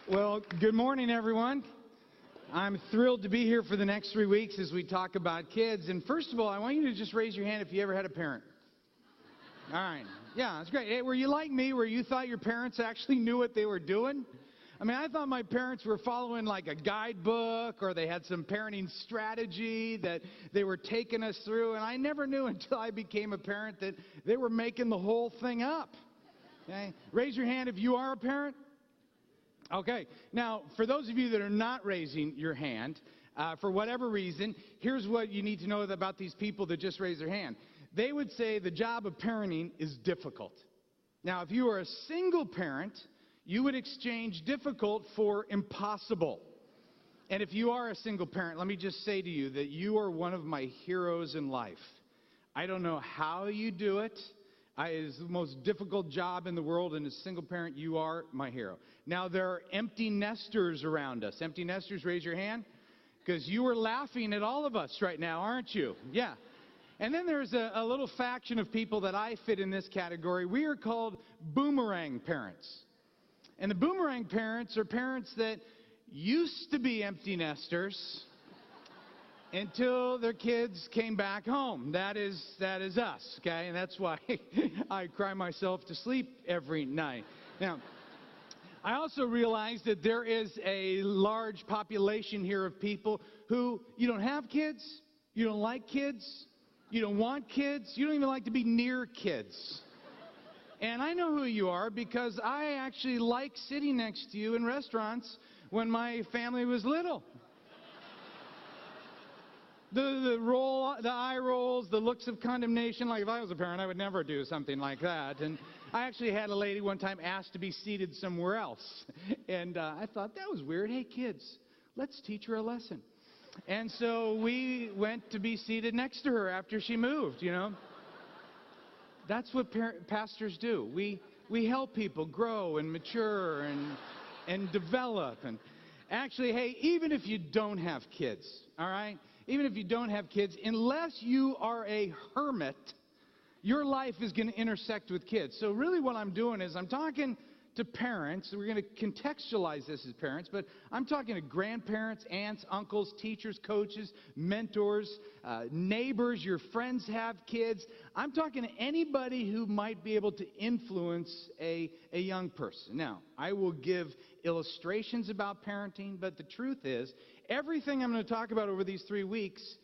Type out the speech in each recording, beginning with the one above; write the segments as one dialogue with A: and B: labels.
A: Well, good morning, everyone. I'm thrilled to be here for the next 3 weeks as we talk about kids. And first of all, I want you to just raise your hand if you ever had a parent. All right. Yeah, that's great. Hey, were you like me, where you thought your parents actually knew what they were doing? I mean, I thought my parents were following like a guidebook, or they had some parenting strategy that they were taking us through. And I never knew until I became a parent that they were making the whole thing up. Okay? Raise your hand if you are a parent. Okay, now, for those of you that are not raising your hand, for whatever reason, here's what you need to know about these people that just raised their hand. They would say the job of parenting is difficult. Now, if you are a single parent, you would exchange difficult for impossible. And if you are a single parent, let me just say to you that you are one of my heroes in life. I don't know how you do it. It's the most difficult job in the world, and as a single parent, you are my hero. Now, there are empty nesters around us. Empty nesters, raise your hand, because you are laughing at all of us right now, aren't you? Yeah. And then there's a little faction of people that I fit in this category. We are called boomerang parents. And the boomerang parents are parents that used to be empty nesters until their kids came back home. That is us, okay? And that's why I cry myself to sleep every night. Now, I also realize that there is a large population here of people who, you don't have kids, you don't like kids, you don't want kids, you don't even like to be near kids. And I know who you are, because I actually like sitting next to you in restaurants when my family was little. The eye rolls, the looks of condemnation. Like if I was a parent, I would never do something like that. And I actually had a lady one time ask to be seated somewhere else. And I thought, that was weird. Hey, kids, let's teach her a lesson. And so we went to be seated next to her after she moved, you know. That's what pastors do. We help people grow and mature and develop. And actually, hey, even if you don't have kids, all right? Even if you don't have kids, unless you are a hermit, your life is going to intersect with kids. So really what I'm doing is I'm talking to parents. We're going to contextualize this as parents, but I'm talking to grandparents, aunts, uncles, teachers, coaches, mentors, neighbors, your friends have kids. I'm talking to anybody who might be able to influence a young person. Now, I will give illustrations about parenting, but the truth is, everything I'm going to talk about over these 3 weeks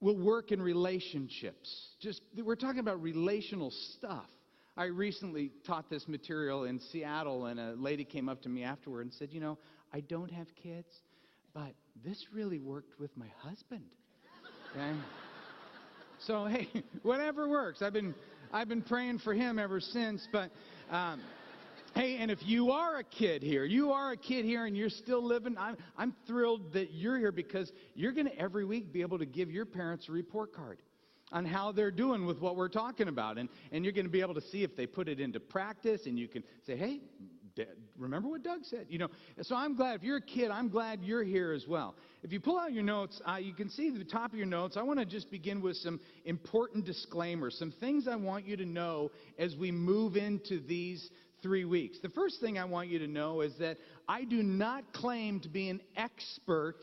A: will work in relationships. We're talking about relational stuff. I recently taught this material in Seattle, and a lady came up to me afterward and said, you know, I don't have kids, but this really worked with my husband. Okay? So, hey, whatever works. I've been praying for him ever since, but hey, and if you are a kid here, and you're still living, I'm thrilled that you're here, because you're going to every week be able to give your parents a report card on how they're doing with what we're talking about. And you're going to be able to see if they put it into practice, and you can say, hey, remember what Doug said? You know, so I'm glad, if you're a kid, I'm glad you're here as well. If you pull out your notes, you can see at the top of your notes, I want to just begin with some important disclaimers, some things I want you to know as we move into these 3 weeks. The first thing I want you to know is that I do not claim to be an expert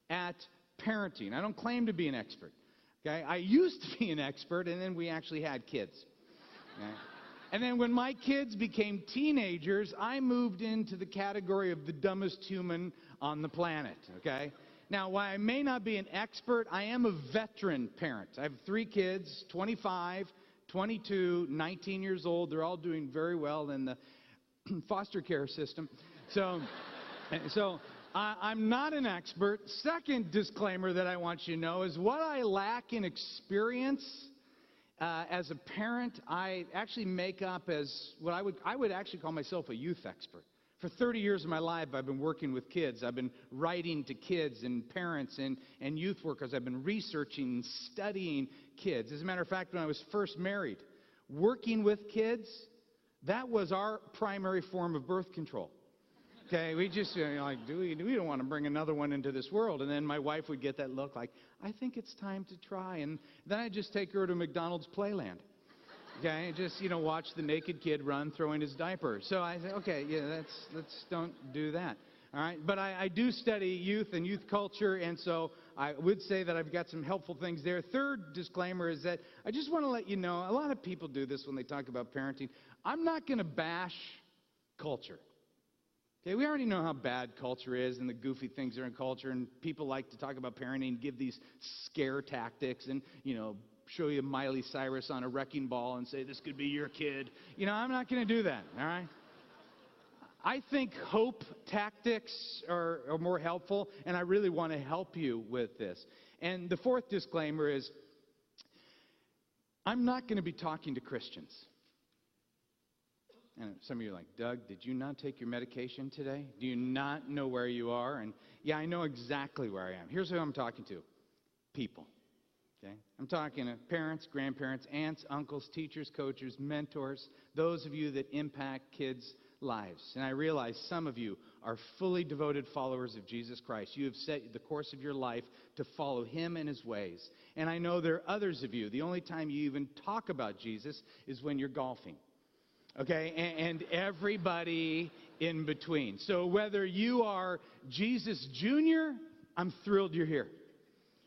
A: at parenting. I don't claim to be an expert. Okay? I used to be an expert, and then we actually had kids. Okay? And then when my kids became teenagers, I moved into the category of the dumbest human on the planet. Okay? Now, while I may not be an expert, I am a veteran parent. I have 3 kids, 25, 22, 19 years old. They're all doing very well in the foster care system. So I'm not an expert. Second disclaimer that I want you to know is what I lack in experience as a parent, I actually make up as what I would actually call myself a youth expert. For 30 years of my life, I've been working with kids. I've been writing to kids and parents and youth workers. I've been researching and studying kids. As a matter of fact, when I was first married, working with kids, that was our primary form of birth control. Okay, we just, like, we don't want to bring another one into this world. And then my wife would get that look like, I think it's time to try. And then I'd just take her to McDonald's Playland. Okay, just, watch the naked kid run throwing his diaper. So I say, okay, yeah, let's don't do that. All right, but I do study youth and youth culture, and so I would say that I've got some helpful things there. Third disclaimer is that I just want to let you know, a lot of people do this when they talk about parenting. I'm not going to bash culture. Okay, we already know how bad culture is and the goofy things that are in culture, and people like to talk about parenting and give these scare tactics and, show you Miley Cyrus on a wrecking ball and say, this could be your kid. I'm not going to do that, all right? I think hope tactics are more helpful, and I really want to help you with this. And the fourth disclaimer is, I'm not going to be talking to Christians. And some of you are like, Doug, did you not take your medication today? Do you not know where you are? And yeah, I know exactly where I am. Here's who I'm talking to. People. Okay? I'm talking to parents, grandparents, aunts, uncles, teachers, coaches, mentors, those of you that impact kids' lives. And I realize some of you are fully devoted followers of Jesus Christ. You have set the course of your life to follow Him and His ways. And I know there are others of you, the only time you even talk about Jesus is when you're golfing. Okay, and everybody in between. So whether you are Jesus Jr., I'm thrilled you're here.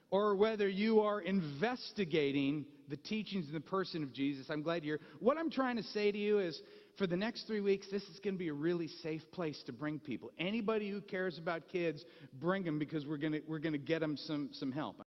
A: Or whether you are investigating the teachings and the person of Jesus, I'm glad you're here. What I'm trying to say to you is, for the next 3 weeks, this is going to be a really safe place to bring people. Anybody who cares about kids, bring them, because we're going to get them some help.